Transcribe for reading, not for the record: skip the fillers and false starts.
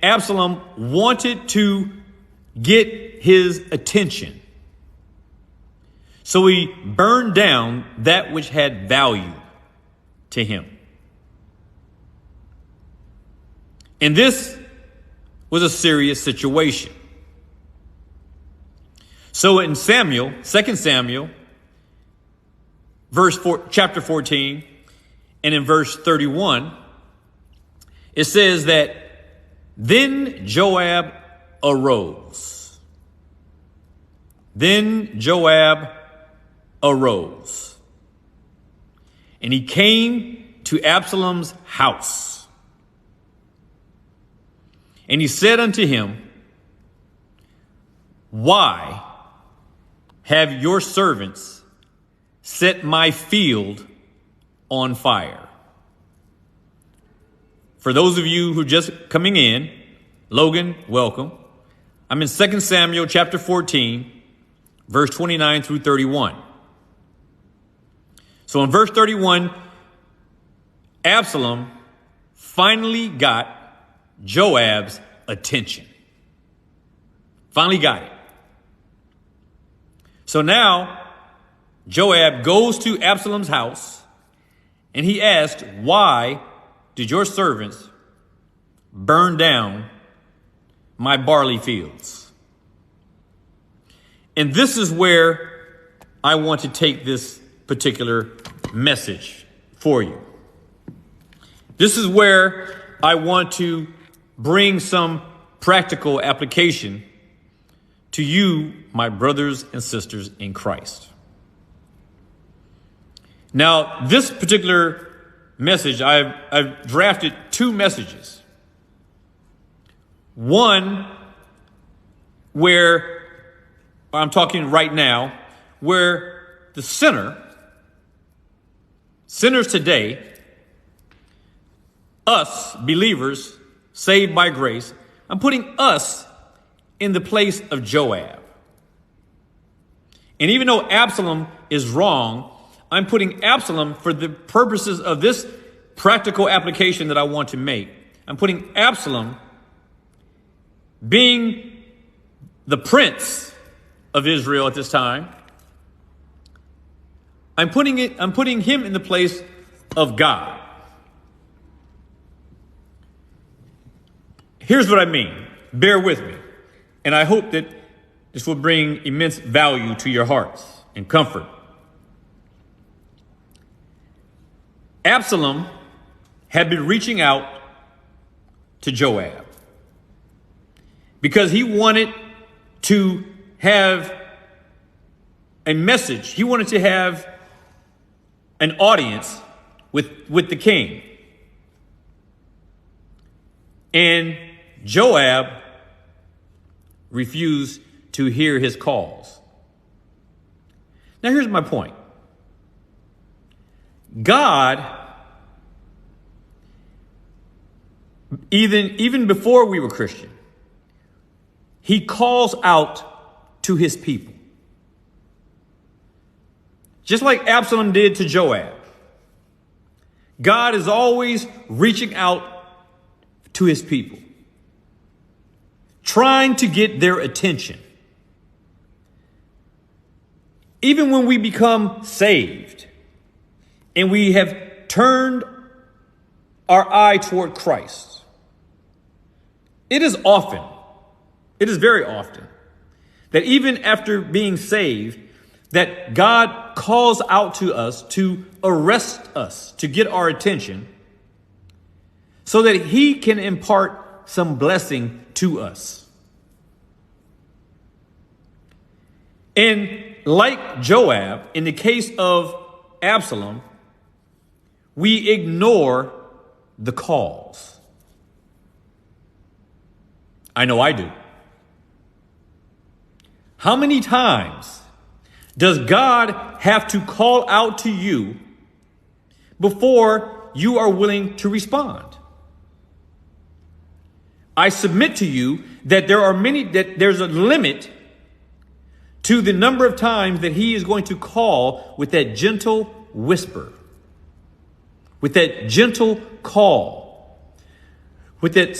Absalom wanted to get his attention. So he burned down that which had value to him. And this was a serious situation. So in Samuel, 2 Samuel, chapter 14, and in verse 31, it says that then Joab arose. Then Joab arose, and he came to Absalom's house. And he said unto him, why have your servants set my field on fire? For those of you who are just coming in, Logan, welcome. I'm in 2 Samuel chapter 14, verse 29 through 31. So in verse 31, Absalom finally got Joab's attention. Finally got it. So now Joab goes to Absalom's house and he asked, why did your servants burn down my barley fields? And this is where I want to take this particular message for you. This is where I want to bring some practical application to you, my brothers and sisters in Christ. Now, this particular message, I've drafted two messages. One where I'm talking right now, where the sinners today, us believers saved by grace, I'm putting us in the place of Joab. And even though Absalom is wrong, I'm putting Absalom, for the purposes of this practical application that I want to make, I'm putting Absalom, being the prince of Israel at this time, I'm putting him in the place of God. Here's what I mean. Bear with me. And I hope that this will bring immense value to your hearts and comfort. Absalom had been reaching out to Joab because he wanted to have a message. He wanted to have an audience with the king. And Joab refused to hear his calls. Now, here's my point. God, even before we were Christian, he calls out to his people. Just like Absalom did to Joab. God is always reaching out to his people, trying to get their attention. Even when we become saved and we have turned our eye toward Christ, it is very often, that even after being saved, that God calls out to us to arrest us, to get our attention, so that he can impart some blessing to us. And like Joab, in the case of Absalom, we ignore the calls. I know I do. How many times does God have to call out to you before you are willing to respond? I submit to you that there's a limit to the number of times that he is going to call with that gentle whisper, with that gentle call, with that